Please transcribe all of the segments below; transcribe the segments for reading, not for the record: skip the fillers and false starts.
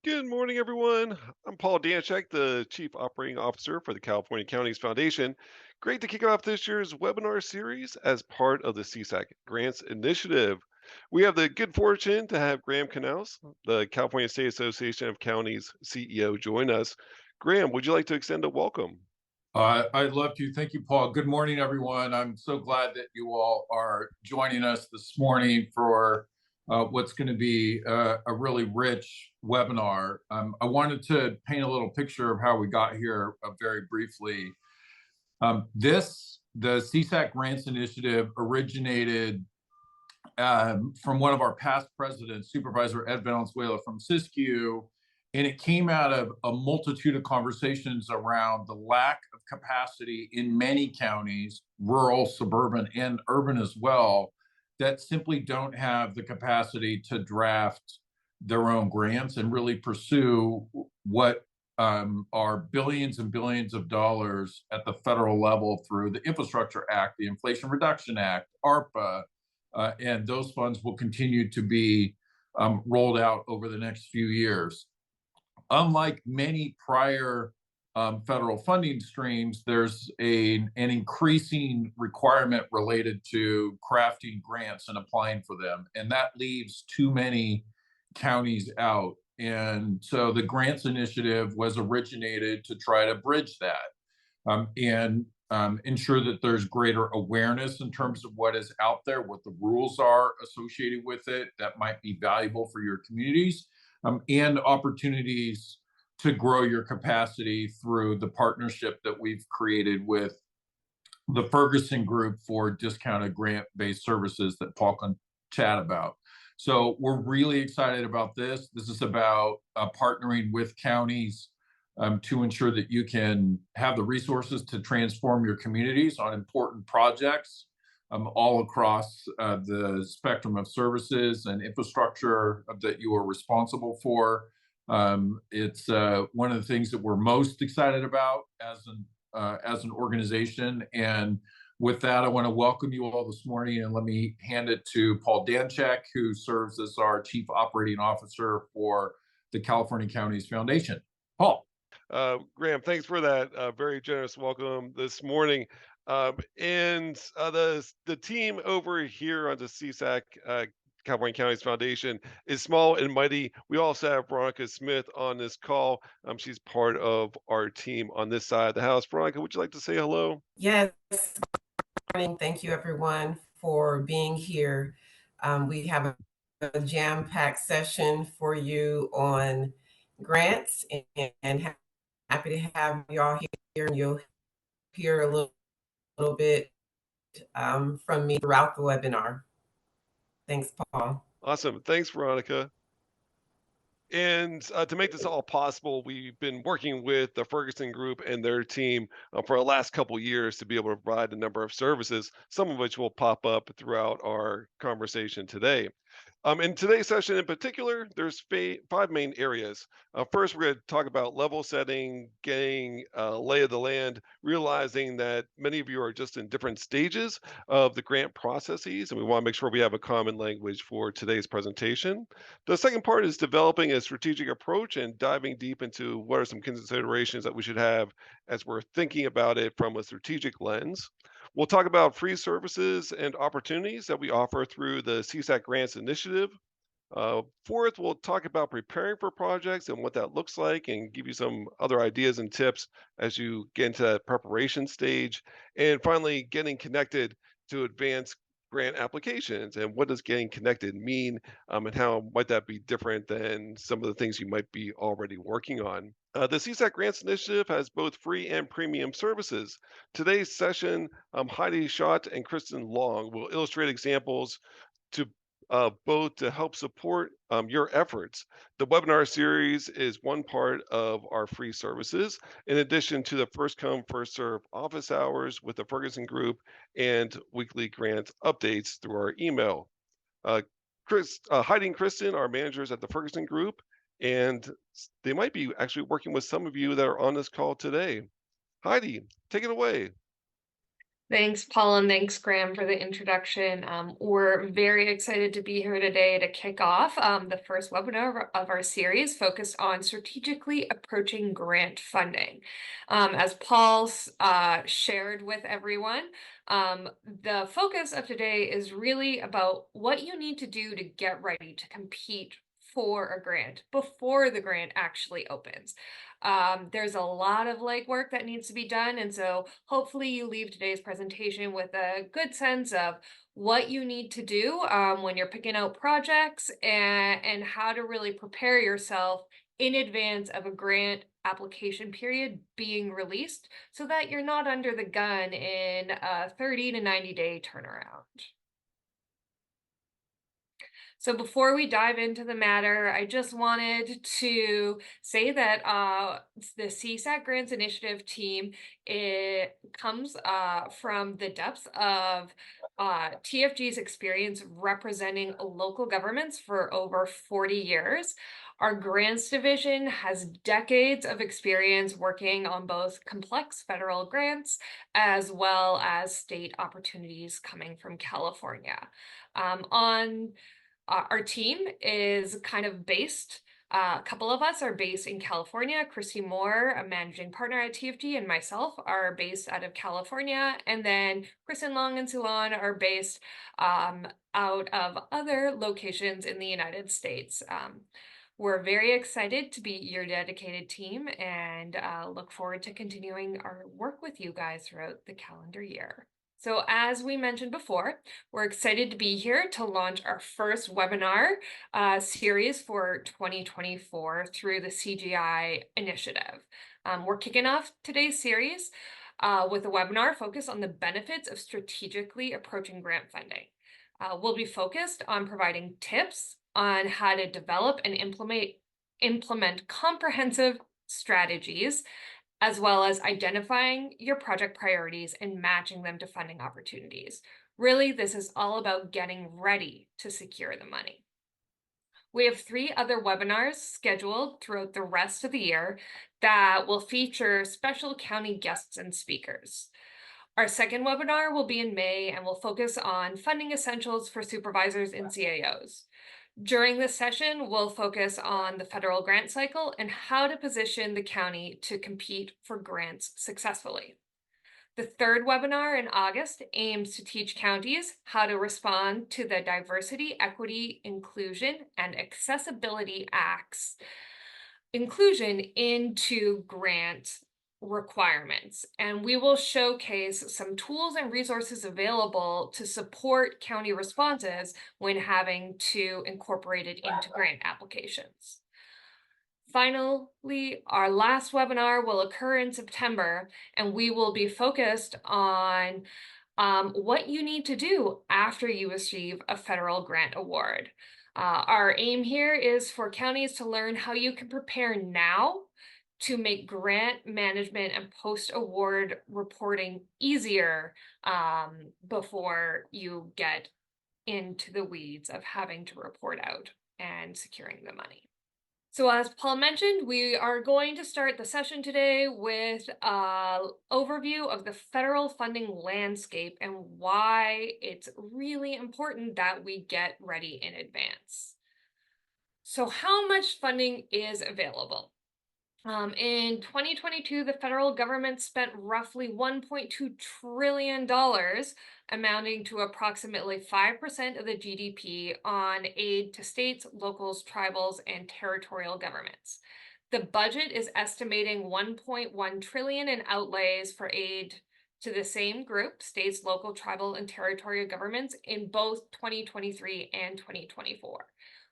Good morning, everyone. I'm Paul Danchek, the Chief Operating Officer for the California Counties Foundation. Great to kick off this year's webinar series as part of the CSAC Grants Initiative. We have the good fortune to have Graham Canals, the California State Association of Counties CEO, join us. Graham, would you like to extend a welcome? I'd love to. Thank you, Paul. Good morning, everyone. I'm so glad that you all are joining us this morning for what's going to be a really rich webinar. I wanted to paint a little picture of how we got here very briefly. The CSAC Grants Initiative originated from one of our past presidents, Supervisor Ed Valenzuela from Siskiyou, and it came out of a multitude of conversations around the lack of capacity in many counties, rural, suburban, and urban as well, that simply don't have the capacity to draft their own grants and really pursue what are billions and billions of dollars at the federal level through the Infrastructure Act, the Inflation Reduction Act, ARPA, and those funds will continue to be rolled out over the next few years. Unlike many prior federal funding streams, there's an increasing requirement related to crafting grants and applying for them, and that leaves too many counties out. And so the Grants Initiative was originated to try to bridge that and ensure that there's greater awareness in terms of what is out there, what the rules are associated with it that might be valuable for your communities, and opportunities to grow your capacity through the partnership that we've created with the Ferguson Group for discounted grant-based services that Paul can chat about. So we're really excited about this. This is about partnering with counties to ensure that you can have the resources to transform your communities on important projects all across the spectrum of services and infrastructure that you are responsible for. It's one of the things that we're most excited about as an organization. And with that, I want to welcome you all this morning, and let me hand it to Paul Danchek, who serves as our Chief Operating Officer for the California Counties Foundation. Paul. Graham, thanks for that very generous welcome this morning. The team over here on the CSAC California Counties Foundation is small and mighty. We also have Veronica Smith on this call. She's part of our team on this side of the house. Veronica, would you like to say hello? Yes. Morning. Thank you, everyone, for being here. We have a jam-packed session for you on grants, and happy to have you all here. And you'll hear a little bit from me throughout the webinar. Thanks, Paul. Awesome. Thanks, Veronica. And to make this all possible, we've been working with the Ferguson Group and their team for the last couple years to be able to provide a number of services, some of which will pop up throughout our conversation today. In today's session in particular, there's five main areas. First, we're going to talk about level setting, getting a lay of the land, realizing that many of you are just in different stages of the grant processes, and we want to make sure we have a common language for today's presentation. The second part is developing a strategic approach and diving deep into what are some considerations that we should have as we're thinking about it from a strategic lens. We'll talk about free services and opportunities that we offer through the CSAC Grants Initiative. Fourth, we'll talk about preparing for projects and what that looks like and give you some other ideas and tips as you get into that preparation stage. And finally, getting connected to advance grant applications and what does getting connected mean, and how might that be different than some of the things you might be already working on. The CSAC Grants Initiative has both free and premium services. Today's session, Heidi Schott and Kristen Long will illustrate examples to both to help support your efforts. The webinar series is one part of our free services, in addition to the first come, first serve office hours with the Ferguson Group and weekly grant updates through our email. Heidi and Kristen are managers at the Ferguson Group, and they might be actually working with some of you that are on this call today. Heidi, take it away. Thanks, Paul, and thanks, Graham, for the introduction. We're very excited to be here today to kick off the first webinar of our series focused on strategically approaching grant funding. As Paul shared with everyone, the focus of today is really about what you need to do to get ready to compete for a grant before the grant actually opens. There's a lot of legwork that needs to be done, and so hopefully you leave today's presentation with a good sense of what you need to do when you're picking out projects and how to really prepare yourself in advance of a grant application period being released so that you're not under the gun in a 30 to 90-day turnaround. So before we dive into the matter, I just wanted to say that the CSAC Grants Initiative team, it comes from the depths of TFG's experience representing local governments for over 40 years. Our grants division has decades of experience working on both complex federal grants as well as state opportunities coming from California. Our team is kind of based, a couple of us are based in California. Christy Moore, a managing partner at TFG, and myself are based out of California. And then Kristen Long and Sulan are based out of other locations in the United States. We're very excited to be your dedicated team and look forward to continuing our work with you guys throughout the calendar year. So as we mentioned before, we're excited to be here to launch our first webinar series for 2024 through the CGI initiative. We're kicking off today's series with a webinar focused on the benefits of strategically approaching grant funding. We'll be focused on providing tips on how to develop and implement comprehensive strategies, as well as identifying your project priorities and matching them to funding opportunities. Really, this is all about getting ready to secure the money. We have 3 other webinars scheduled throughout the rest of the year that will feature special county guests and speakers. Our second webinar will be in May and will focus on funding essentials for supervisors and CAOs. During this session, we'll focus on the federal grant cycle and how to position the county to compete for grants successfully. The third webinar in August aims to teach counties how to respond to the Diversity, Equity, Inclusion, and Accessibility Act's inclusion into grant requirements, and we will showcase some tools and resources available to support county responses when having to incorporate it into grant applications. Finally, our last webinar will occur in September, and we will be focused on what you need to do after you receive a federal grant award. Our aim here is for counties to learn how you can prepare now to make grant management and post-award reporting easier before you get into the weeds of having to report out and securing the money. So as Paul mentioned, we are going to start the session today with an overview of the federal funding landscape and why it's really important that we get ready in advance. So how much funding is available? In 2022, the federal government spent roughly $1.2 trillion, amounting to approximately 5% of the GDP on aid to states, locals, tribals, and territorial governments. The budget is estimating $1.1 trillion in outlays for aid to the same group, states, local, tribal, and territorial governments in both 2023 and 2024.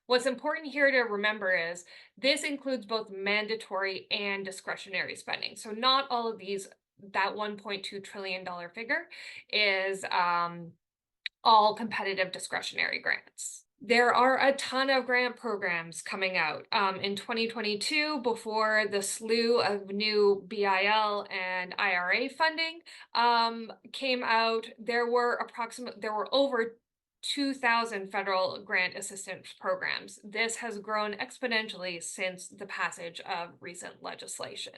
What's important here to remember is this includes both mandatory and discretionary spending. So not all of these, that $1.2 trillion figure is all competitive discretionary grants. There are a ton of grant programs coming out. In 2022, before the slew of new BIL and IRA funding came out, there were over 2,000 federal grant assistance programs. This has grown exponentially since the passage of recent legislation.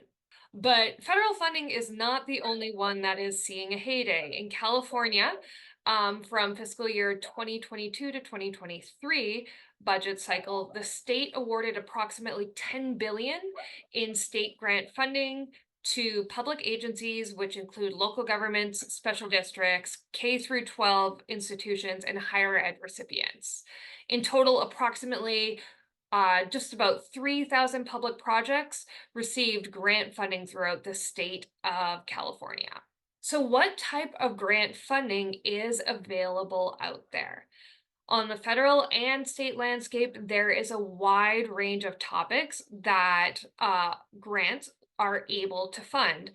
But federal funding is not the only one that is seeing a heyday. In California, from fiscal year 2022 to 2023 budget cycle, the state awarded approximately $10 billion in state grant funding to public agencies, which include local governments, special districts, K through 12 institutions, and higher ed recipients. In total, approximately just about 3,000 public projects received grant funding throughout the state of California. So what type of grant funding is available out there? On the federal and state landscape, there is a wide range of topics that grants are able to fund.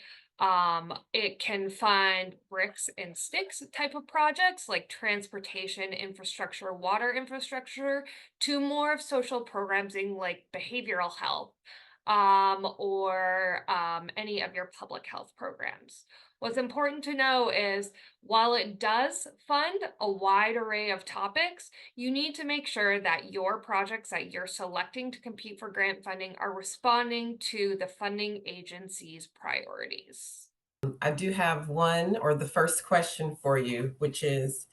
It can fund bricks and sticks type of projects like transportation infrastructure, water infrastructure, to more of social programming like behavioral health, or any of your public health programs. What's important to know is while it does fund a wide array of topics, you need to make sure that your projects that you're selecting to compete for grant funding are responding to the funding agency's priorities. I do have one, or the first question for you, which is,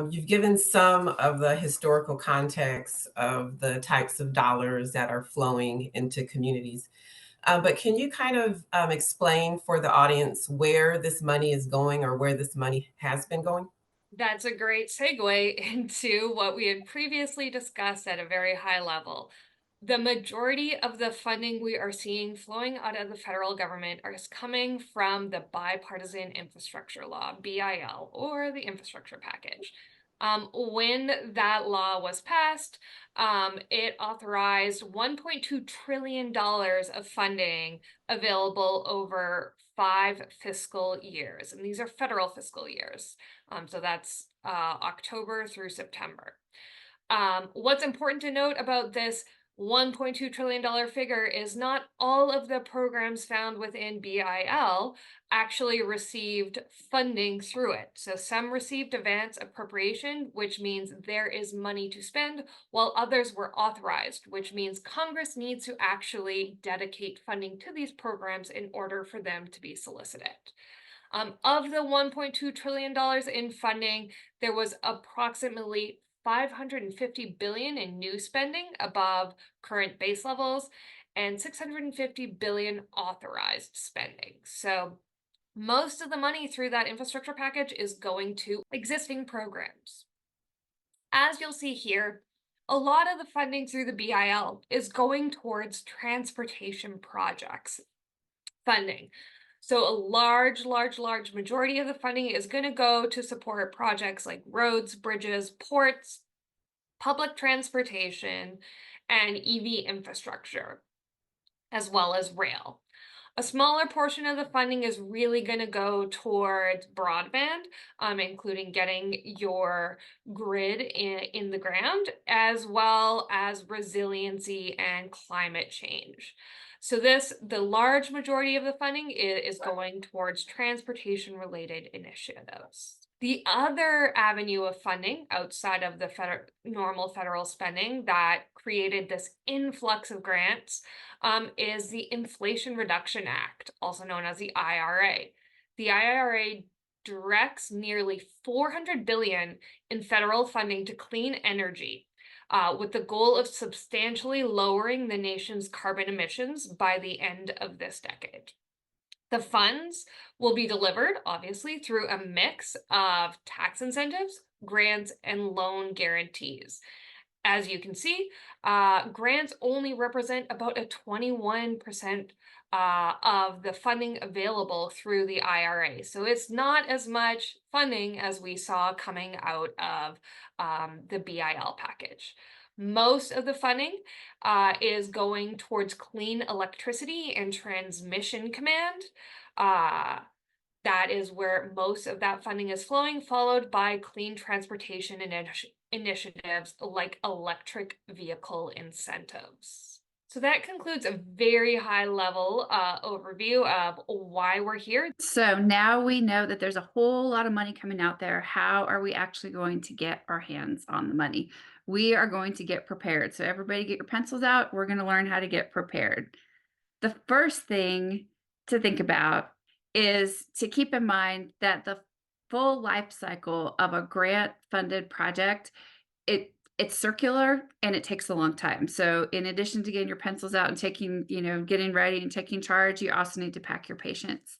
you've given some of the historical context of the types of dollars that are flowing into communities. But can you kind of explain for the audience where this money is going or where this money has been going? That's a great segue into what we had previously discussed at a very high level. The majority of the funding we are seeing flowing out of the federal government is coming from the Bipartisan Infrastructure Law, BIL, or the infrastructure package. When that law was passed, it authorized $1.2 trillion of funding available over 5 fiscal years. And these are federal fiscal years. So that's October through September. What's important to note about this $1.2 trillion figure is not all of the programs found within BIL actually received funding through it. So some received advance appropriation, which means there is money to spend, while others were authorized, which means Congress needs to actually dedicate funding to these programs in order for them to be solicited. Of the $1.2 trillion in funding, there was approximately $550 billion in new spending above current base levels and $650 billion authorized spending. So most of the money through that infrastructure package is going to existing programs. As you'll see here, a lot of the funding through the BIL is going towards transportation projects funding. So a large majority of the funding is going to go to support projects like roads, bridges, ports, public transportation, and EV infrastructure, as well as rail. A smaller portion of the funding is really going to go towards broadband, including getting your grid in the ground, as well as resiliency and climate change. So the large majority of the funding is going towards transportation-related initiatives. The other avenue of funding outside of the normal federal spending that created this influx of grants is the Inflation Reduction Act, also known as the IRA. The IRA directs nearly $400 billion in federal funding to clean energy, with the goal of substantially lowering the nation's carbon emissions by the end of this decade. The funds will be delivered, obviously, through a mix of tax incentives, grants, and loan guarantees. As you can see, grants only represent about a 21% of the funding available through the IRA. So it's not as much funding as we saw coming out of the BIL package. Most of the funding is going towards clean electricity and transmission command. That is where most of that funding is flowing, followed by clean transportation initiatives like electric vehicle incentives. So that concludes a very high level overview of why we're here. So now we know that there's a whole lot of money coming out there. How are we actually going to get our hands on the money? We are going to get prepared. So everybody get your pencils out. We're going to learn how to get prepared. The first thing to think about is to keep in mind that the full life cycle of a grant funded project, it's circular and it takes a long time. So in addition to getting your pencils out and taking, getting ready and taking charge, you also need to pack your patience.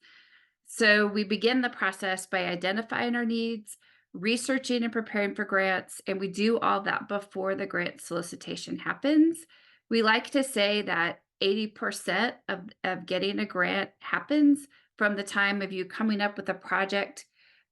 So we begin the process by identifying our needs, researching and preparing for grants, and we do all that before the grant solicitation happens. We like to say that 80% of getting a grant happens from the time of you coming up with a project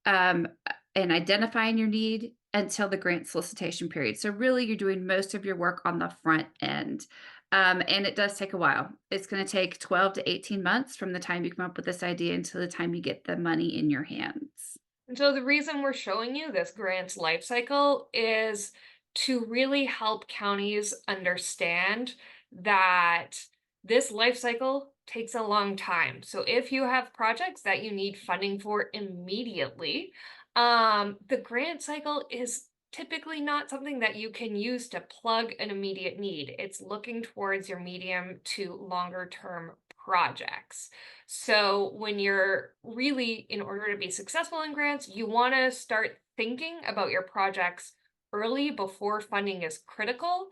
um, and identifying your need until the grant solicitation period. So really you're doing most of your work on the front end. And it does take a while. It's going to take 12 to 18 months from the time you come up with this idea until the time you get the money in your hands. And so the reason we're showing you this grants life cycle is to really help counties understand that this life cycle takes a long time. So if you have projects that you need funding for immediately, the grant cycle is typically not something that you can use to plug an immediate need. It's looking towards your medium to longer term projects. So when you're really, in order to be successful in grants, you want to start thinking about your projects early before funding is critical,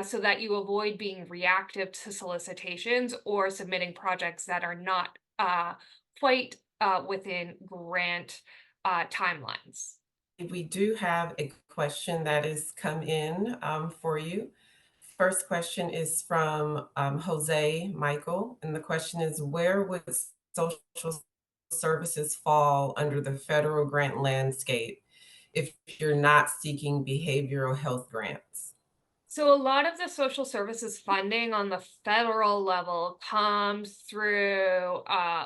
so that you avoid being reactive to solicitations or submitting projects that are not quite within grant timelines. We do have a question that has come in for you. First question is from Jose Michael, and the question is, where would social services fall under the federal grant landscape if you're not seeking behavioral health grants? So a lot of the social services funding on the federal level comes through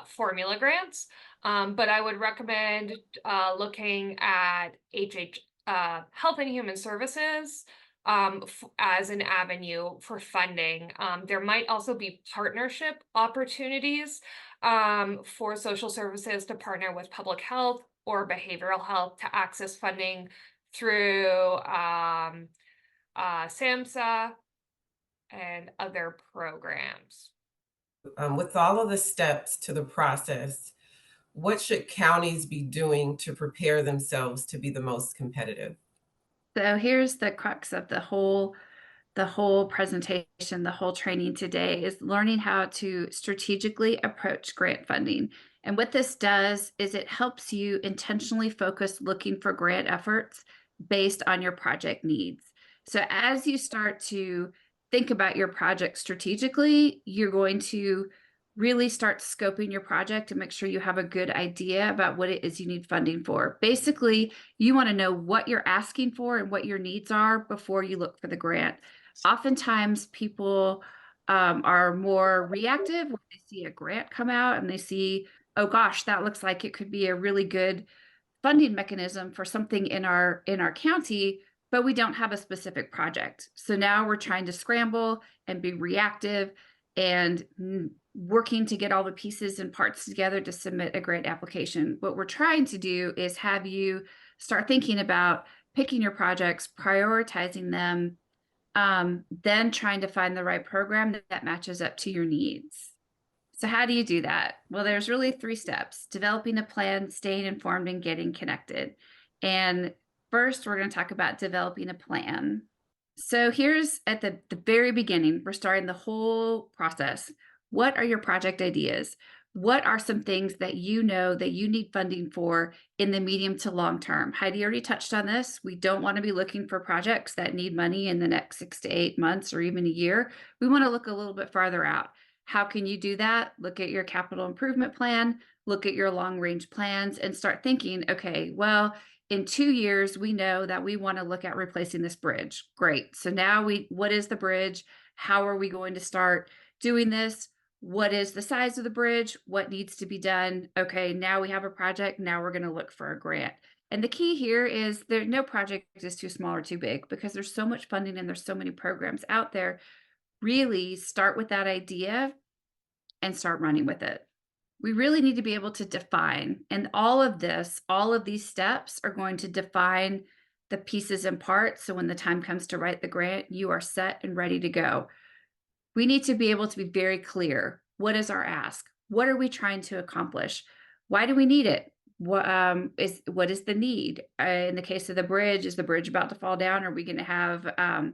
formula grants, but I would recommend looking at Health and Human Services as an avenue for funding. There might also be partnership opportunities for social services to partner with public health or behavioral health to access funding through SAMHSA and other programs. With all of the steps to the process, what should counties be doing to prepare themselves to be the most competitive? So here's the crux of the whole presentation, the whole training today is learning how to strategically approach grant funding. And what this does is it helps you intentionally focus looking for grant efforts based on your project needs. So as you start to think about your project strategically, you're going to really start scoping your project and make sure you have a good idea about what it is you need funding for. Basically, you want to know what you're asking for and what your needs are before you look for the grant. Oftentimes people are more reactive when they see a grant come out and they see, oh gosh, that looks like it could be a really good funding mechanism for something in our county, but we don't have a specific project. So now we're trying to scramble and be reactive and working to get all the pieces and parts together to submit a grant application. What we're trying to do is have you start thinking about picking your projects, prioritizing them, then trying to find the right program that matches up to your needs. So how do you do that? Well, there's really 3 steps: developing a plan, staying informed, and getting connected. And first, we're going to talk about developing a plan. So here's at the very beginning, we're starting the whole process. What are your project ideas? What are some things that you know that you need funding for in the medium to long term? Heidi already touched on this. We don't want to be looking for projects that need money in the next 6 to 8 months or even a year. We want to look a little bit farther out. How can you do that? Look at your capital improvement plan, look at your long range plans, and start thinking, okay, well, in 2 years, we know that we want to look at replacing this bridge. Great. So now what is the bridge? How are we going to start doing this? What is the size of the bridge? What needs to be done? Okay, now we have a project. Now we're going to look for a grant. And the key here is no project is too small or too big because there's so much funding and there's so many programs out there. Really start with that idea and start running with it. We really need to be able to define, and all of these steps are going to define the pieces and parts. So when the time comes to write the grant, you are set and ready to go. We need to be able to be very clear. What is our ask? What are we trying to accomplish? Why do we need it? What is the need? In the case of the bridge, is the bridge about to fall down? Are we going to have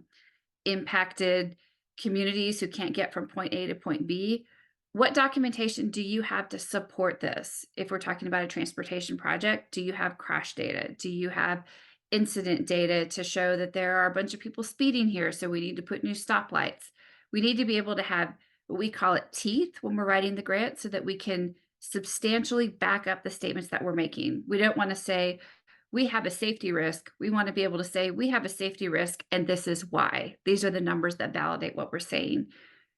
impacted communities who can't get from point A to point B? What documentation do you have to support this? If we're talking about a transportation project, do you have crash data? Do you have incident data to show that there are a bunch of people speeding here, so we need to put new stoplights? We need to be able to have what we call it teeth when we're writing the grant so that we can substantially back up the statements that we're making. We don't want to say, we have a safety risk. We want to be able to say, we have a safety risk, and this is why. These are the numbers that validate what we're saying.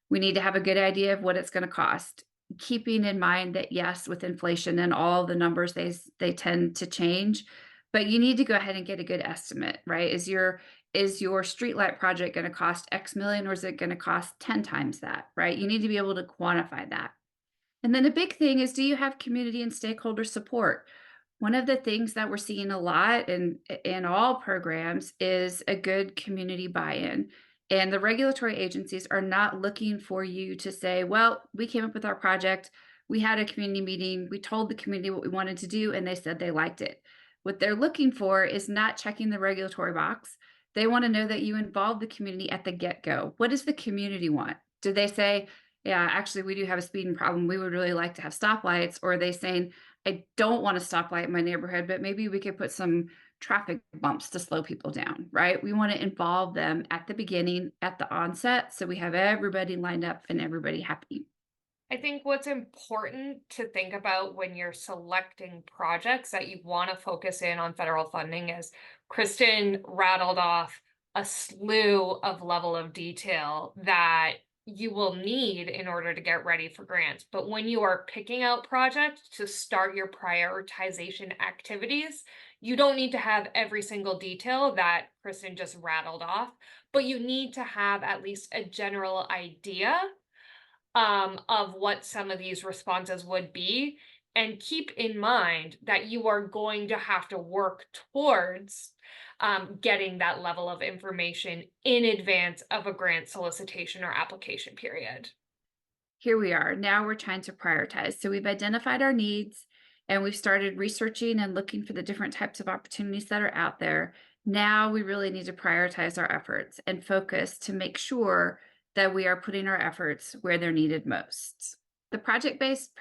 We need to have a good idea of what it's going to cost, keeping in mind that, yes, with inflation and all the numbers, they tend to change, but you need to go ahead and get a good estimate, right? Is your streetlight project going to cost X million, or is it going to cost 10 times that, right? You need to be able to quantify that. And then a big thing is, do you have community and stakeholder support? One of the things that we're seeing a lot in all programs is a good community buy-in. And the regulatory agencies are not looking for you to say, well, we came up with our project, we had a community meeting, we told the community what we wanted to do, and they said they liked it. What they're looking for is not checking the regulatory box. They want to know that you involve the community at the get-go. What does the community want? Do they say, yeah, actually, we do have a speeding problem, we would really like to have stoplights? Or are they saying, I don't want a stoplight in my neighborhood, but maybe we could put some traffic bumps to slow people down, right? We want to involve them at the beginning, at the onset, so we have everybody lined up and everybody happy. I think what's important to think about when you're selecting projects that you want to focus in on federal funding is Kristen rattled off a slew of level of detail that you will need in order to get ready for grants. But when you are picking out projects to start your prioritization activities, you don't need to have every single detail that Kristen just rattled off, but you need to have at least a general idea of what some of these responses would be. And keep in mind that you are going to have to work towards getting that level of information in advance of a grant solicitation or application period. Here we are. Now we're trying to prioritize. So we've identified our needs and we've started researching and looking for the different types of opportunities that are out there. Now we really need to prioritize our efforts and focus to make sure that we are putting our efforts where they're needed most. The project-based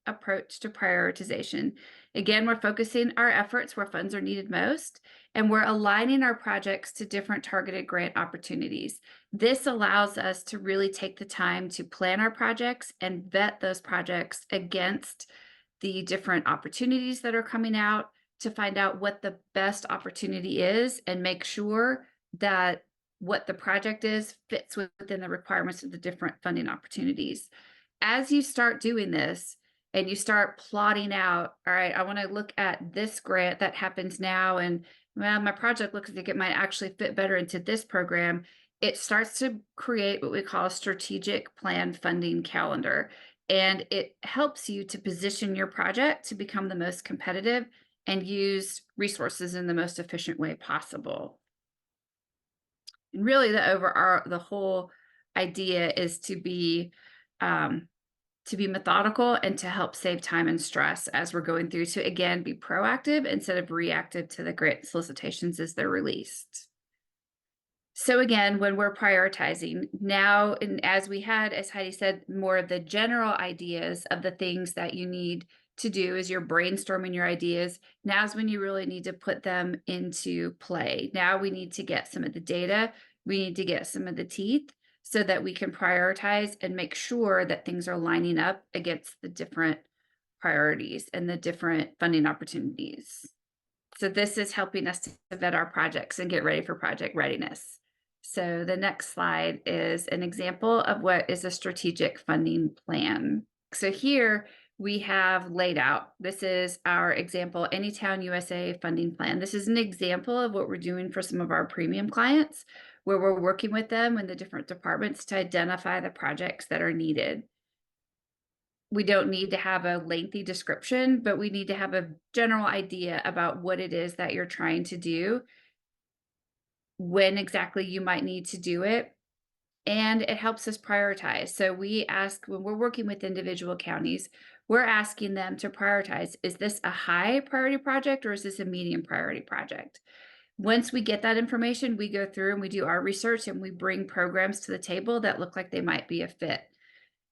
approach to prioritization. Again, we're focusing our efforts where funds are needed most, and we're aligning our projects to different targeted grant opportunities. This allows us to really take the time to plan our projects and vet those projects against the different opportunities that are coming out to find out what the best opportunity is and make sure that what the project is fits within the requirements of the different funding opportunities. As you start doing this and you start plotting out, all right, I want to look at this grant that happens now, and well, my project looks like it might actually fit better into this program. It starts to create what we call a strategic plan funding calendar. And it helps you to position your project to become the most competitive and use resources in the most efficient way possible. And really the whole idea is to be methodical and to help save time and stress as we're going through, to again be proactive instead of reactive to the grant solicitations as they're released. So again, when we're prioritizing now, and as Heidi said, more of the general ideas of the things that you need to do as you're brainstorming your ideas, now's when you really need to put them into play. Now we need to get some of the data, we need to get some of the teeth so that we can prioritize and make sure that things are lining up against the different priorities and the different funding opportunities. So this is helping us to vet our projects and get ready for project readiness. So the next slide is an example of what is a strategic funding plan. So here we have laid out, this is our example Anytown USA funding plan. This is an example of what we're doing for some of our premium clients, where we're working with them in the different departments to identify the projects that are needed. We don't need to have a lengthy description, but we need to have a general idea about what it is that you're trying to do, when exactly you might need to do it, and it helps us prioritize. So we ask, when we're working with individual counties, we're asking them to prioritize, is this a high priority project or is this a medium priority project? Once we get that information, we go through and we do our research and we bring programs to the table that look like they might be a fit.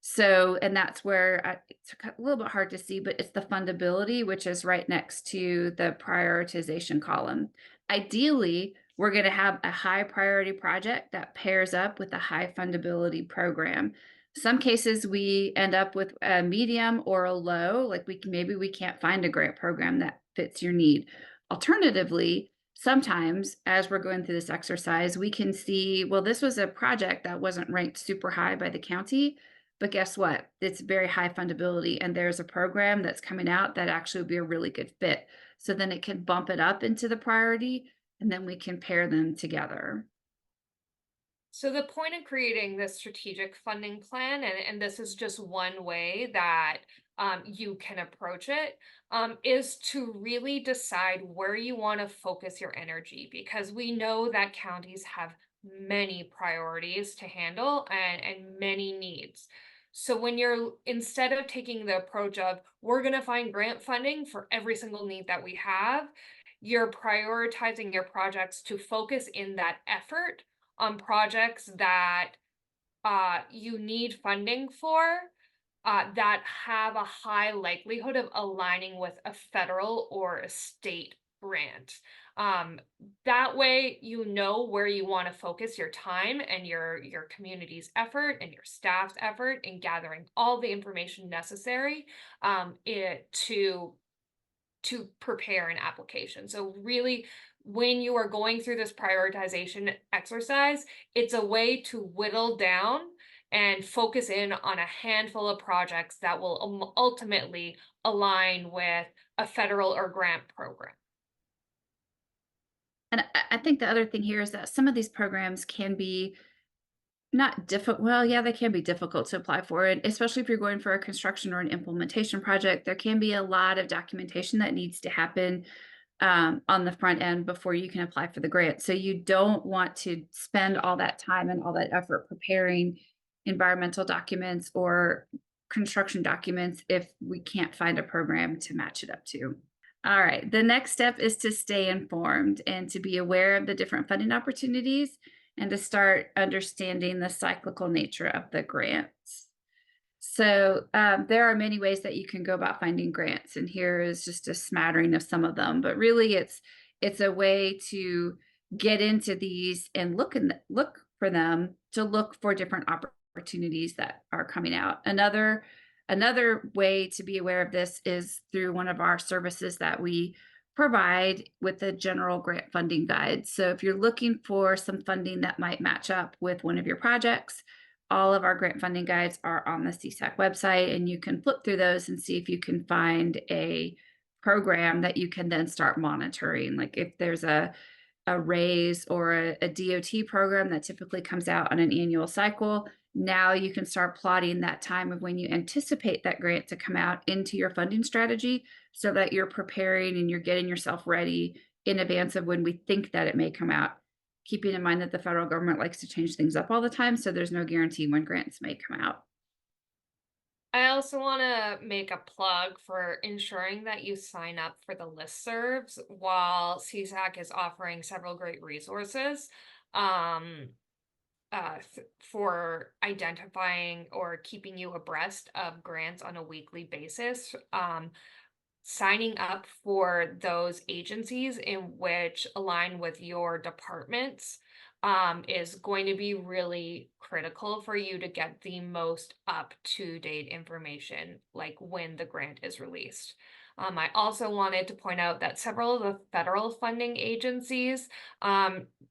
So, and that's where it's a little bit hard to see, but it's the fundability, which is right next to the prioritization column. Ideally, we're going to have a high priority project that pairs up with a high fundability program. Some cases we end up with a medium or a low, like maybe we can't find a grant program that fits your need. Alternatively, sometimes as we're going through this exercise, we can see, well, this was a project that wasn't ranked super high by the county, but guess what? It's very high fundability, and there's a program that's coming out that actually would be a really good fit. So then it can bump it up into the priority, and then we can pair them together. So the point of creating this strategic funding plan, and this is just one way that you can approach it, is to really decide where you want to focus your energy, because we know that counties have many priorities to handle and many needs. So when you're, instead of taking the approach of, we're going to find grant funding for every single need that we have, you're prioritizing your projects to focus in that effort on projects that you need funding for, that have a high likelihood of aligning with a federal or a state grant. That way, you know where you want to focus your time and your community's effort and your staff's effort in gathering all the information necessary to prepare an application. So really, when you are going through this prioritization exercise, it's a way to whittle down and focus in on a handful of projects that will ultimately align with a federal or grant program. And I think the other thing here is that some of these programs can be not difficult. Well, yeah, they can be difficult to apply for, and especially if you're going for a construction or an implementation project, there can be a lot of documentation that needs to happen on the front end before you can apply for the grant. So you don't want to spend all that time and all that effort preparing environmental documents or construction documents if we can't find a program to match it up to. All right, the next step is to stay informed and to be aware of the different funding opportunities and to start understanding the cyclical nature of the grants. So there are many ways that you can go about finding grants, and here is just a smattering of some of them. But really, it's a way to get into these and look for them, to look for different opportunities that are coming out. Another way to be aware of this is through one of our services that we provide with the general grant funding guide. So if you're looking for some funding that might match up with one of your projects, all of our grant funding guides are on the CSAC website, and you can flip through those and see if you can find a program that you can then start monitoring. Like if there's a RAISE or a DOT program that typically comes out on an annual cycle, now you can start plotting that time of when you anticipate that grant to come out into your funding strategy, so that you're preparing and you're getting yourself ready in advance of when we think that it may come out. Keeping in mind that the federal government likes to change things up all the time, so there's no guarantee when grants may come out. I also want to make a plug for ensuring that you sign up for the listservs. While CSAC is offering several great resources for identifying or keeping you abreast of grants on a weekly basis, signing up for those agencies in which align with your departments is going to be really critical for you to get the most up-to-date information, like when the grant is released. I also wanted to point out that several of the federal funding agencies,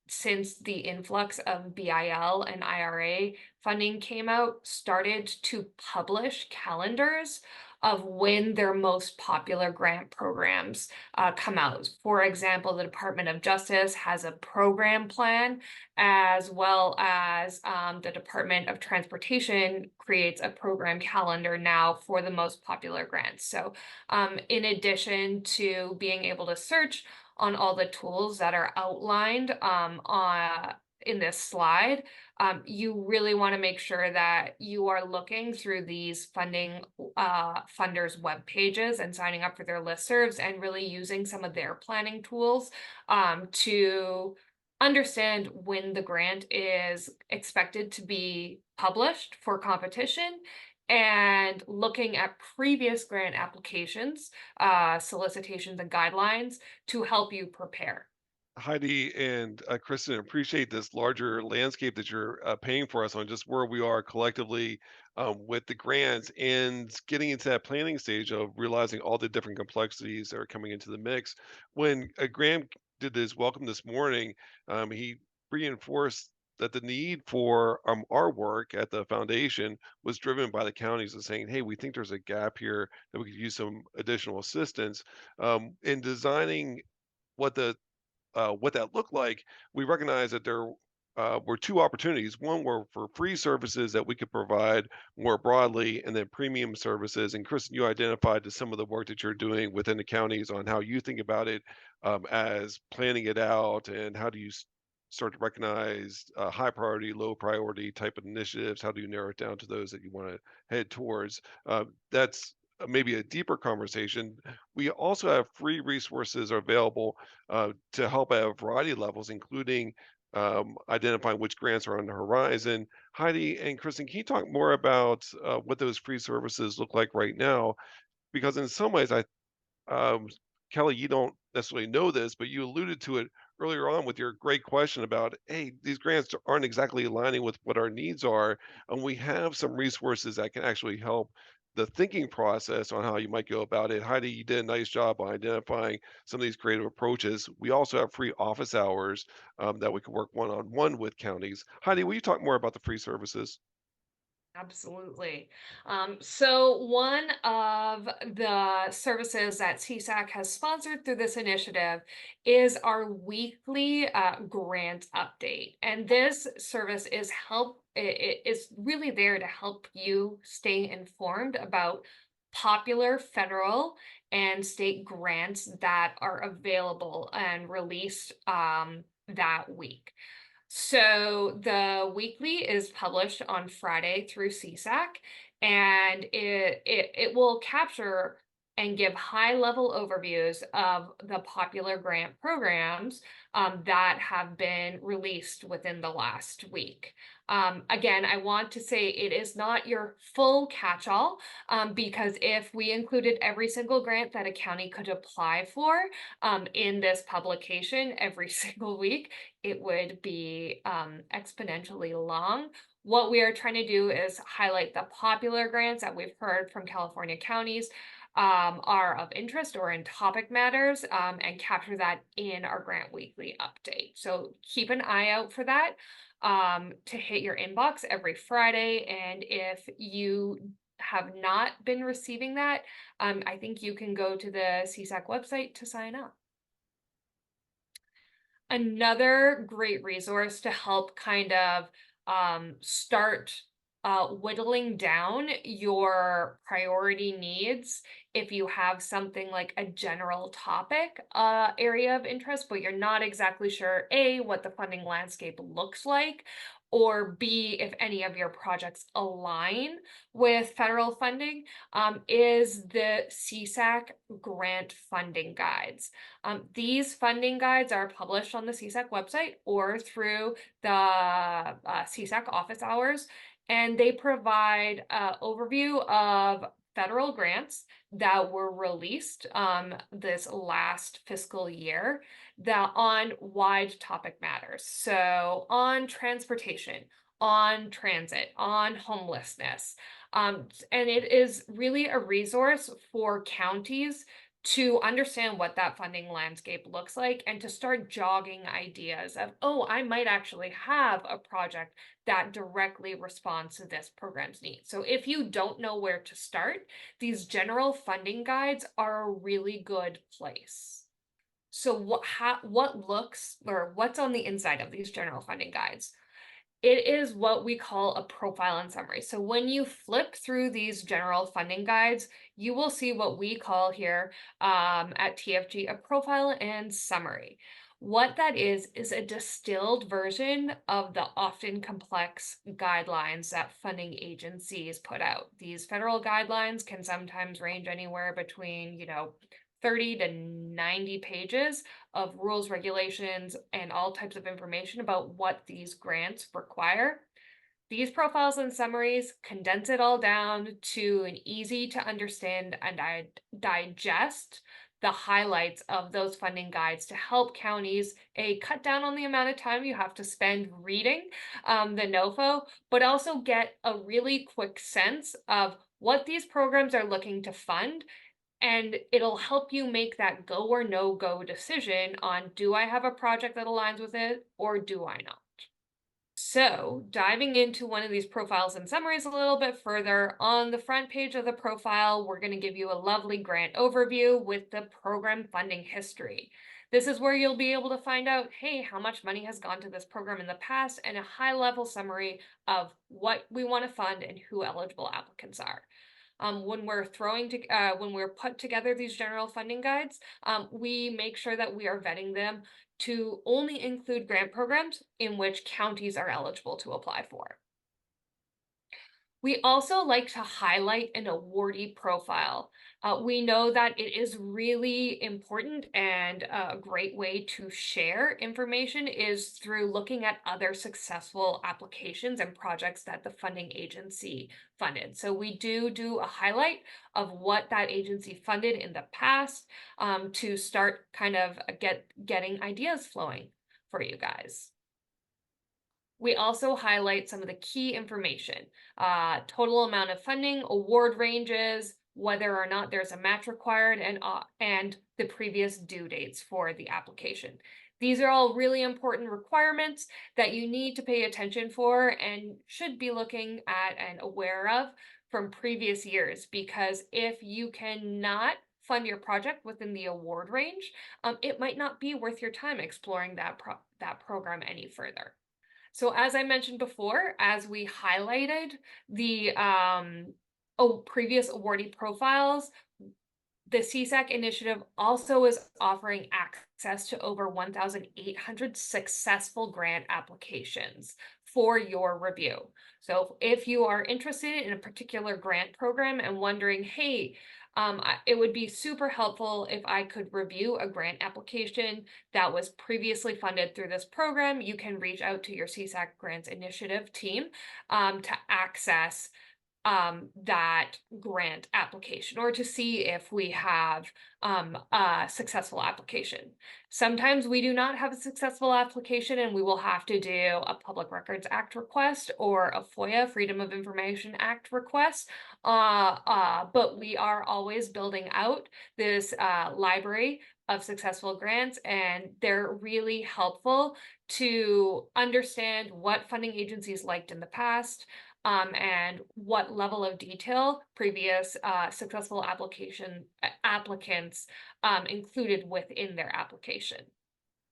since the influx of BIL and IRA funding came out, started to publish calendars of when their most popular grant programs come out. For example, the Department of Justice has a program plan, as well as the Department of Transportation creates a program calendar now for the most popular grants. So in addition to being able to search on all the tools that are outlined in this slide, you really want to make sure that you are looking through these funders' web pages and signing up for their listservs and really using some of their planning tools to understand when the grant is expected to be published for competition, and looking at previous grant applications, solicitations, and guidelines to help you prepare. Heidi and Kristen, appreciate this larger landscape that you're painting for us on just where we are collectively with the grants and getting into that planning stage of realizing all the different complexities that are coming into the mix. When Graham did his welcome this morning, he reinforced that the need for our work at the foundation was driven by the counties and saying, hey, we think there's a gap here that we could use some additional assistance in designing what the what that looked like. We recognized that there were two opportunities. One were for free services that we could provide more broadly, and then premium services. And Kristen, you identified to some of the work that you're doing within the counties on how you think about it as planning it out, and how do you start to recognize high priority, low priority type of initiatives. How do you narrow it down to those that you want to head towards? That's maybe a deeper conversation. We also have free resources available to help at a variety of levels, including identifying which grants are on the horizon. Heidi and Kristen, can you talk more about what those free services look like right now? Because in some ways, um, Kelly, you don't necessarily know this, but you alluded to it earlier on with your great question about, hey, these grants aren't exactly aligning with what our needs are, and we have some resources that can actually help the thinking process on how you might go about it. Heidi, you did a nice job on identifying some of these creative approaches. We also have free office hours that we can work one-on-one with counties. Heidi, will you talk more about the free services? Absolutely. So one of the services that CSAC has sponsored through this initiative is our weekly grant update. And this service it is really there to help you stay informed about popular federal and state grants that are available and released that week. So the weekly is published on Friday through CSAC, and it will capture and give high-level overviews of the popular grant programs that have been released within the last week. Again, I want to say it is not your full catch-all, because if we included every single grant that a county could apply for in this publication every single week, it would be exponentially long. What we are trying to do is highlight the popular grants that we've heard from California counties are of interest or in topic matters, and capture that in our Grant Weekly update. So keep an eye out for that to hit your inbox every Friday. And if you have not been receiving that, I think you can go to the CSAC website to sign up. Another great resource to help kind of start whittling down your priority needs if you have something like a general topic area of interest, but you're not exactly sure, A, what the funding landscape looks like, or B, if any of your projects align with federal funding, is the CSAC grant funding guides. These funding guides are published on the CSAC website or through the CSAC office hours, and they provide an overview of federal grants that were released this last fiscal year that on wide topic matters. So on transportation, on transit, on homelessness. And it is really a resource for counties to understand what that funding landscape looks like and to start jogging ideas of, oh, I might actually have a project that directly responds to this program's needs. So if you don't know where to start, these general funding guides are a really good place. So what's on the inside of these general funding guides? It is what we call a profile and summary. So when you flip through these general funding guides, you will see what we call here at TFG a profile and summary. What that is a distilled version of the often complex guidelines that funding agencies put out. These federal guidelines can sometimes range anywhere between, 30 to 90 pages of rules, regulations, and all types of information about what these grants require. These profiles and summaries condense it all down to an easy to understand and digest the highlights of those funding guides to help counties cut down on the amount of time you have to spend reading the NOFO, but also get a really quick sense of what these programs are looking to fund. And it'll help you make that go or no go decision on, do I have a project that aligns with it or do I not? So, diving into one of these profiles and summaries a little bit further, on the front page of the profile, we're going to give you a lovely grant overview with the program funding history. This is where you'll be able to find out, hey, how much money has gone to this program in the past, and a high-level summary of what we want to fund and who eligible applicants are. When we're put together these general funding guides, we make sure that we are vetting them to only include grant programs in which counties are eligible to apply for. We also like to highlight an awardee profile. We know that it is really important, and a great way to share information is through looking at other successful applications and projects that the funding agency funded. So we do a highlight of what that agency funded in the past to start kind of getting ideas flowing for you guys. We also highlight some of the key information, total amount of funding, award ranges, whether or not there's a match required, and the previous due dates for the application. These are all really important requirements that you need to pay attention for and should be looking at and aware of from previous years, because if you cannot fund your project within the award range, it might not be worth your time exploring that program any further. So as I mentioned before, as we highlighted the previous awardee profiles, the CSAC initiative also is offering access to over 1,800 successful grant applications for your review. So if you are interested in a particular grant program and wondering, hey, it would be super helpful if I could review a grant application that was previously funded through this program, you can reach out to your CSAC Grants Initiative team to access that grant application, or to see if we have a successful application. Sometimes we do not have a successful application and we will have to do a Public Records Act request or a FOIA, Freedom of Information Act request, but we are always building out this library of successful grants, and they're really helpful to understand what funding agencies liked in the past, and what level of detail previous successful applicants included within their application.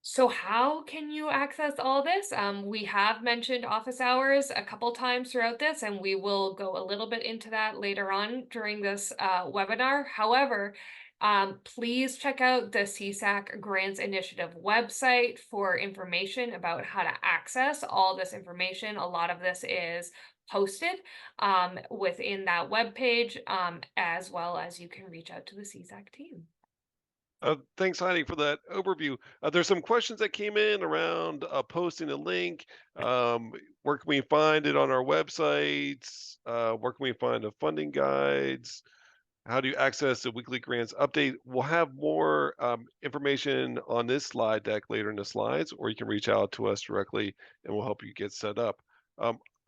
So how can you access all this? We have mentioned office hours a couple times throughout this, and we will go a little bit into that later on during this webinar. However, please check out the CSAC Grants Initiative website for information about how to access all this information. A lot of this is posted within that webpage, as well as you can reach out to the CSAC team. Thanks, Heidi, for that overview. There's some questions that came in around posting a link. Where can we find it on our websites? Where can we find the funding guides? How do you access the weekly grants update? We'll have more information on this slide deck later in the slides, or you can reach out to us directly and we'll help you get set up.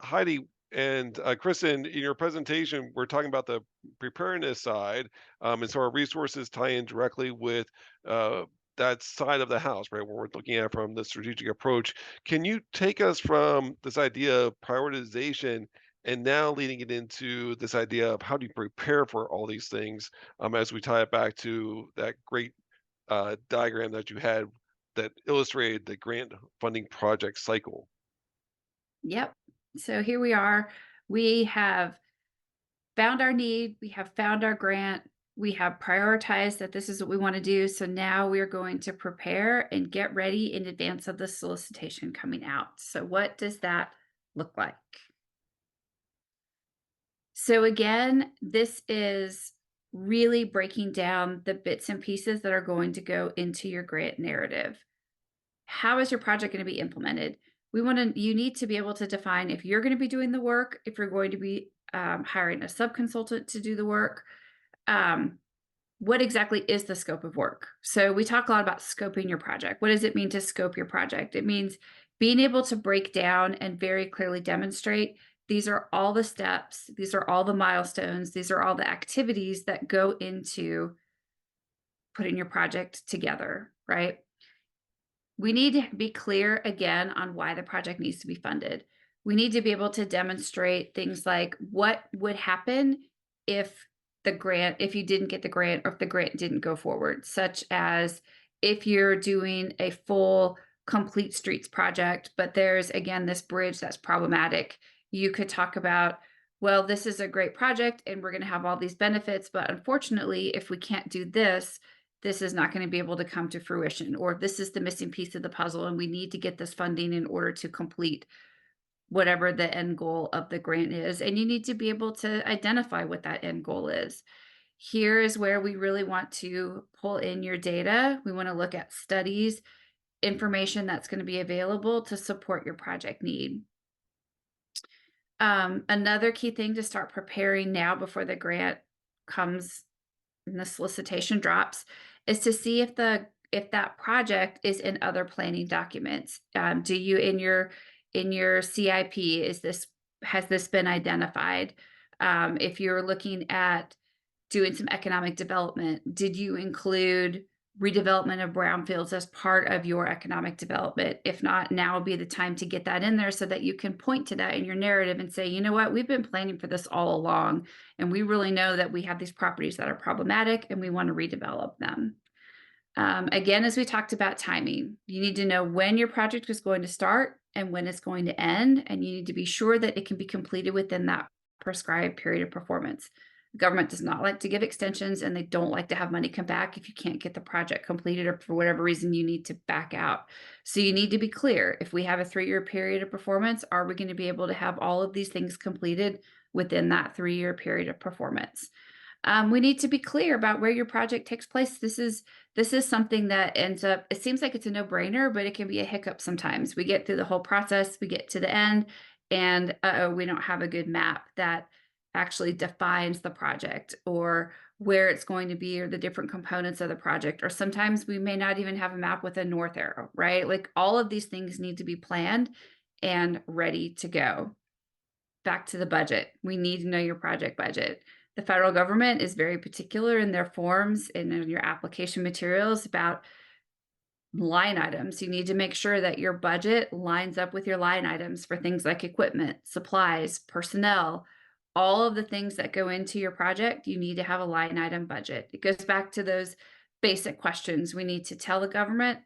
Heidi and Kristen, in your presentation, we're talking about the preparedness side, and so our resources tie in directly with that side of the house, right? Where we're looking at from the strategic approach. Can you take us from this idea of prioritization and now leading it into this idea of how do you prepare for all these things, as we tie it back to that great diagram that you had that illustrated the grant funding project cycle? Yep. So here we are. We have found our need. We have found our grant. We have prioritized that this is what we want to do. So now we're going to prepare and get ready in advance of the solicitation coming out. So what does that look like? So again, this is really breaking down the bits and pieces that are going to go into your grant narrative. How is your project going to be implemented? You need to be able to define if you're going to be doing the work, if you're going to be hiring a subconsultant to do the work, what exactly is the scope of work? So we talk a lot about scoping your project. What does it mean to scope your project? It means being able to break down and very clearly demonstrate these are all the steps, these are all the milestones, these are all the activities that go into putting your project together, right? We need to be clear again on why the project needs to be funded. We need to be able to demonstrate things like what would happen if you didn't get the grant or if the grant didn't go forward, such as if you're doing a full complete streets project, but there's again this bridge that's problematic. You could talk about, well, this is a great project and we're going to have all these benefits, but unfortunately, if we can't do this, this is not going to be able to come to fruition, or this is the missing piece of the puzzle and we need to get this funding in order to complete whatever the end goal of the grant is. And you need to be able to identify what that end goal is. Here is where we really want to pull in your data. We want to look at studies, information that's going to be available to support your project need. Another key thing to start preparing now before the grant comes and the solicitation drops is to see if that project is in other planning documents. Do you in your CIP has this been identified? If you're looking at doing some economic development, did you include redevelopment of brownfields as part of your economic development? If not, now would be the time to get that in there so that you can point to that in your narrative and say, you know what, we've been planning for this all along, and we really know that we have these properties that are problematic and we want to redevelop them. Again, as we talked about timing, you need to know when your project is going to start and when it's going to end, and you need to be sure that it can be completed within that prescribed period of performance. The government does not like to give extensions, and they don't like to have money come back if you can't get the project completed or for whatever reason you need to back out. So you need to be clear. If we have a 3-year period of performance, are we going to be able to have all of these things completed within that 3-year period of performance? We need to be clear about where your project takes place. This is something that ends up, it seems like it's a no-brainer, but it can be a hiccup sometimes. We get through the whole process, we get to the end, and we don't have a good map that actually defines the project or where it's going to be or the different components of the project. Or sometimes we may not even have a map with a north arrow, right? Like all of these things need to be planned and ready to go. Back to the budget. We need to know your project budget. The federal government is very particular in their forms and in your application materials about line items. You need to make sure that your budget lines up with your line items for things like equipment, supplies, personnel, all of the things that go into your project. You need to have a line item budget. It goes back to those basic questions. We need to tell the government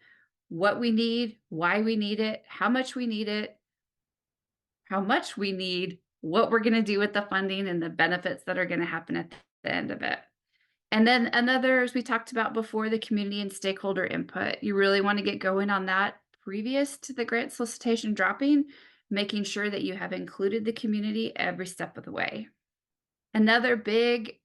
what we need, why we need it, how much we need it, what we're going to do with the funding, and the benefits that are going to happen at the end of it. And then another, as we talked about before, the community and stakeholder input. You really want to get going on that previous to the grant solicitation dropping, making sure that you have included the community every step of the way. Another big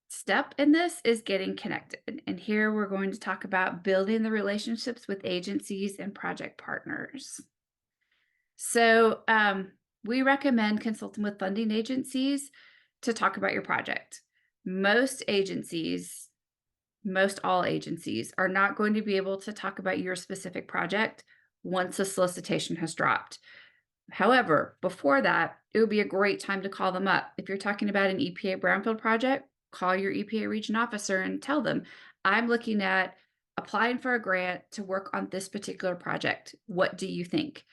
step in this is getting connected. And here we're going to talk about building the relationships with agencies and project partners. So we recommend consulting with funding agencies to talk about your project. Most all agencies are not going to be able to talk about your specific project once a solicitation has dropped. However, before that, it would be a great time to call them up. If you're talking about an EPA brownfield project, call your EPA region officer and tell them, I'm looking at applying for a grant to work on this particular project. What do you think?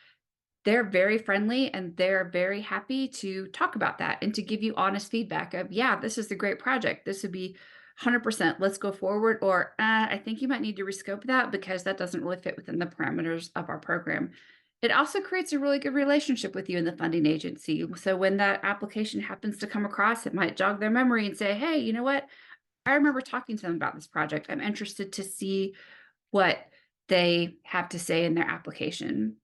They're very friendly and they're very happy to talk about that and to give you honest feedback of, yeah, this is a great project. This would be 100%. Let's go forward. Or I think you might need to rescope that because that doesn't really fit within the parameters of our program. It also creates a really good relationship with you and the funding agency. So when that application happens to come across, it might jog their memory and say, hey, you know what? I remember talking to them about this project. I'm interested to see what they have to say in their application.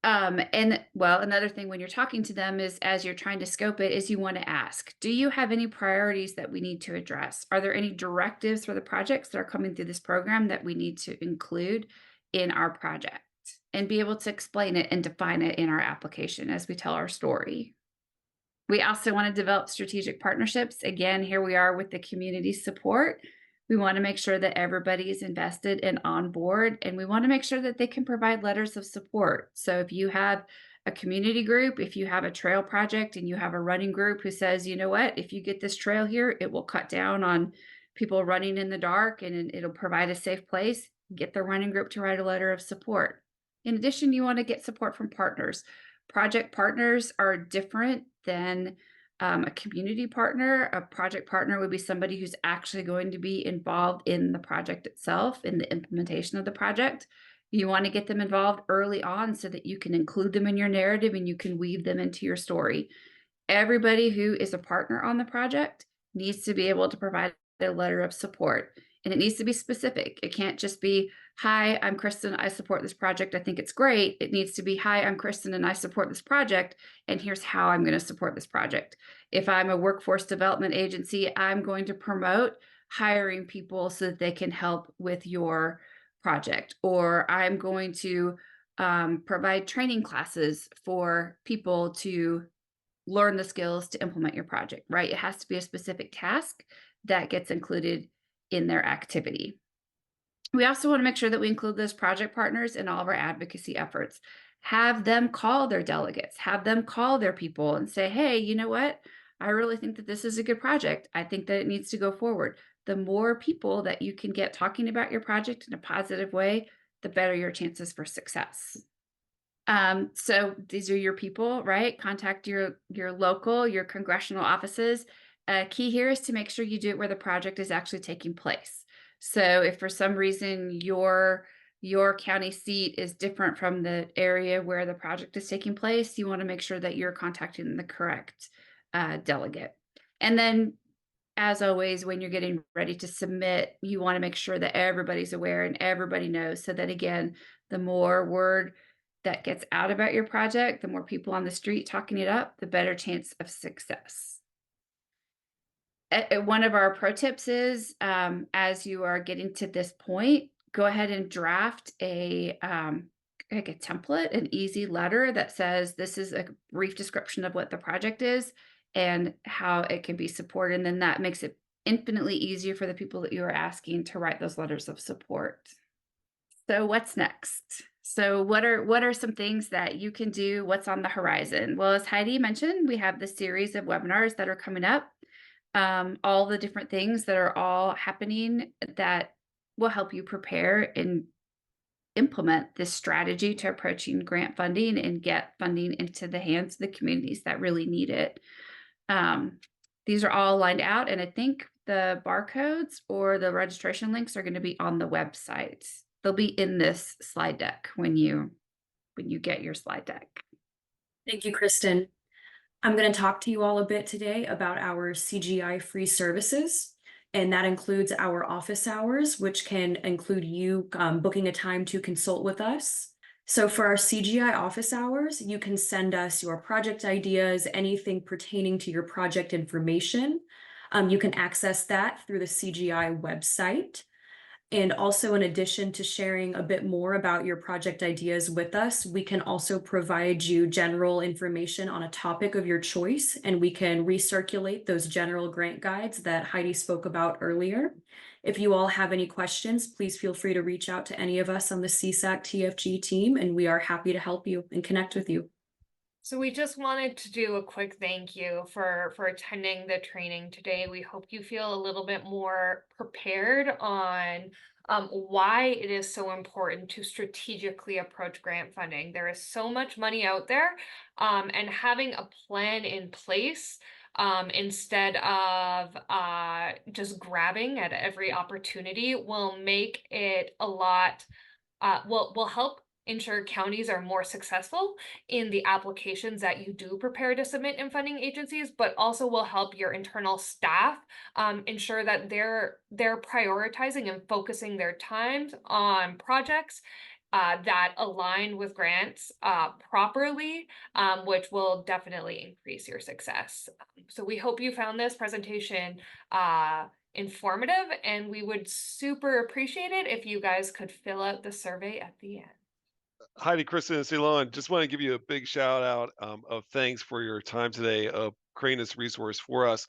And well, another thing when you're talking to them is, as you're trying to scope it, is you want to ask, do you have any priorities that we need to address? Are there any directives for the projects that are coming through this program that we need to include in our project? And be able to explain it and define it in our application as we tell our story. We also want to develop strategic partnerships. Again, here we are with the community support. We want to make sure that everybody is invested and on board, and we want to make sure that they can provide letters of support. So if you have a community group, if you have a trail project and you have a running group who says, you know what, if you get this trail here, it will cut down on people running in the dark and it'll provide a safe place, get the running group to write a letter of support. In addition, you want to get support from partners. Project partners are different than a community partner. A project partner would be somebody who's actually going to be involved in the project itself, in the implementation of the project. You want to get them involved early on so that you can include them in your narrative and you can weave them into your story. Everybody who is a partner on the project needs to be able to provide a letter of support, and it needs to be specific. It can't just be, hi, I'm Kristen, I support this project, I think it's great. It needs to be, hi, I'm Kristen and I support this project, and here's how I'm going to support this project. If I'm a workforce development agency, I'm going to promote hiring people so that they can help with your project, or I'm going to provide training classes for people to learn the skills to implement your project, right? It has to be a specific task that gets included in their activity. We also want to make sure that we include those project partners in all of our advocacy efforts. Have them call their delegates, have them call their people and say, hey, you know what? I really think that this is a good project. I think that it needs to go forward. The more people that you can get talking about your project in a positive way, the better your chances for success. So these are your people, right? Contact your local, your congressional offices. Key here is to make sure you do it where the project is actually taking place. So if for some reason your county seat is different from the area where the project is taking place, you want to make sure that you're contacting the correct delegate. And then, as always, when you're getting ready to submit, you want to make sure that everybody's aware and everybody knows, so that, again, the more word that gets out about your project, the more people on the street talking it up, the better chance of success. One of our pro tips is, as you are getting to this point, go ahead and draft like a template, an easy letter that says, this is a brief description of what the project is and how it can be supported. And then that makes it infinitely easier for the people that you are asking to write those letters of support. So what's next? So what are some things that you can do? What's on the horizon? Well, as Heidi mentioned, we have this series of webinars that are coming up. All the different things that are all happening that will help you prepare and implement this strategy to approaching grant funding and get funding into the hands of the communities that really need it. These are all lined out, and I think the barcodes or the registration links are going to be on the website. They'll be in this slide deck when you get your slide deck. Thank you, Kristen. I'm going to talk to you all a bit today about our CGI free services, and that includes our office hours, which can include you booking a time to consult with us. So for our CGI office hours, you can send us your project ideas, anything pertaining to your project information. You can access that through the CGI website. And also, in addition to sharing a bit more about your project ideas with us, we can also provide you general information on a topic of your choice, and we can recirculate those general grant guides that Heidi spoke about earlier. If you all have any questions, please feel free to reach out to any of us on the CSAC TFG team, and we are happy to help you and connect with you. So we just wanted to do a quick thank you for attending the training today. We hope you feel a little bit more prepared on why it is so important to strategically approach grant funding. There is so much money out there, and having a plan in place instead of just grabbing at every opportunity will make it a lot, will help ensure counties are more successful in the applications that you do prepare to submit in funding agencies, but also will help your internal staff ensure that they're prioritizing and focusing their time on projects that align with grants properly, which will definitely increase your success. So we hope you found this presentation informative, and we would super appreciate it if you guys could fill out the survey at the end. Heidi, Kristen, and Ceylon, just want to give you a big shout out of thanks for your time today of creating this resource for us.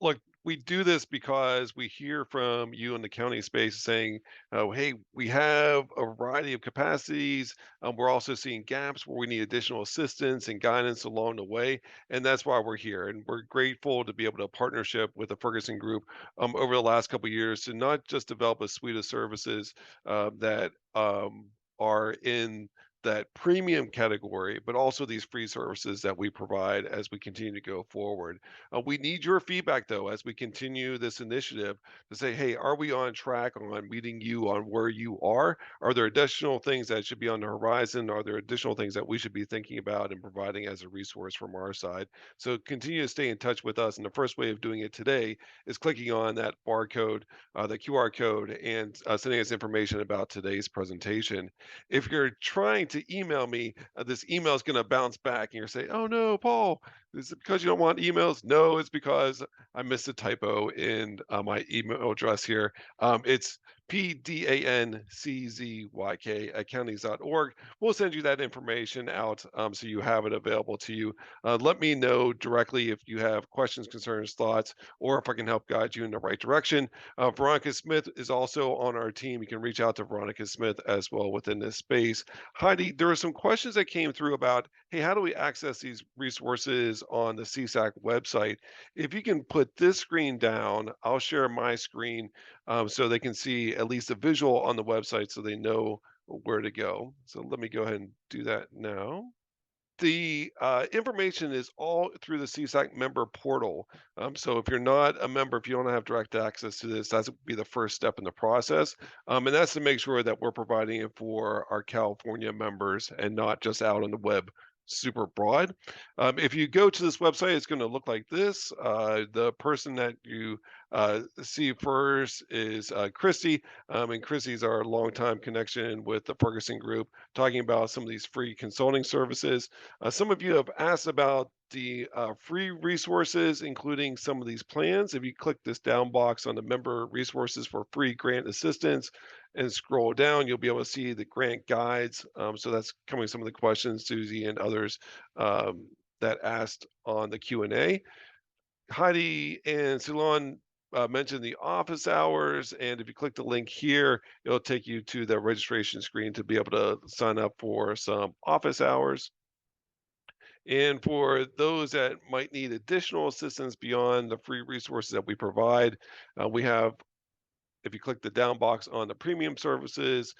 Look, we do this because we hear from you in the county space saying, oh, hey, we have a variety of capacities. We're also seeing gaps where we need additional assistance and guidance along the way. And that's why we're here. And we're grateful to be able to partnership with the Ferguson Group over the last couple of years to not just develop a suite of services that are in that premium category, but also these free services that we provide as we continue to go forward. We need your feedback, though, as we continue this initiative to say, hey, are we on track on meeting you on where you are? Are there additional things that should be on the horizon? Are there additional things that we should be thinking about and providing as a resource from our side? So continue to stay in touch with us. And the first way of doing it today is clicking on that barcode, the QR code, and sending us information about today's presentation. If you're trying to email me, this email is going to bounce back and you're saying, oh no, Paul, is it because you don't want emails? No, it's because I missed a typo in my email address here. It's pdanczYK@counties.org. We'll send you that information out so you have it available to you. Let me know directly if you have questions, concerns, thoughts, or if I can help guide you in the right direction. Veronica Smith is also on our team. You can reach out to Veronica Smith as well within this space. Heidi, there were some questions that came through about, hey, how do we access these resources on the CSAC website? If you can put this screen down, I'll share my screen so they can see at least a visual on the website so they know where to go. So let me go ahead and do that now. The information is all through the CSAC member portal. So if you're not a member, if you don't have direct access to this, that would be the first step in the process. And that's to make sure that we're providing it for our California members and not just out on the web super broad. If you go to this website, it's going to look like this. The person that you see first is Christy, and Christy's our longtime connection with the Ferguson Group, talking about some of these free consulting services. Some of you have asked about the free resources, including some of these plans. If you click this down box on the member resources for free grant assistance and scroll down, you'll be able to see the grant guides. So that's coming some of the questions Susie and others that asked on the Q&A. Heidi and Ceylon mentioned the office hours, and if you click the link here, it'll take you to the registration screen to be able to sign up for some office hours. And for those that might need additional assistance beyond the free resources that we provide, we have, if you click the down box on the premium services,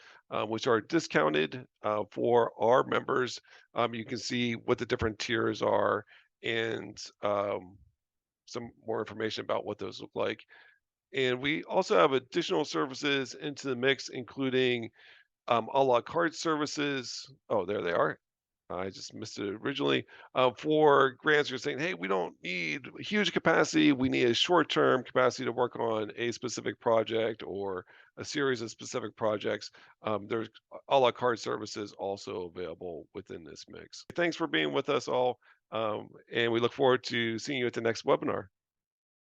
which are discounted for our members, you can see what the different tiers are and some more information about what those look like. And we also have additional services into the mix, including a la carte services. Oh, there they are. I just missed it originally. For grants, you're saying, hey, we don't need huge capacity. We need a short-term capacity to work on a specific project or a series of specific projects. There's a la carte services also available within this mix. Thanks for being with us all. And we look forward to seeing you at the next webinar.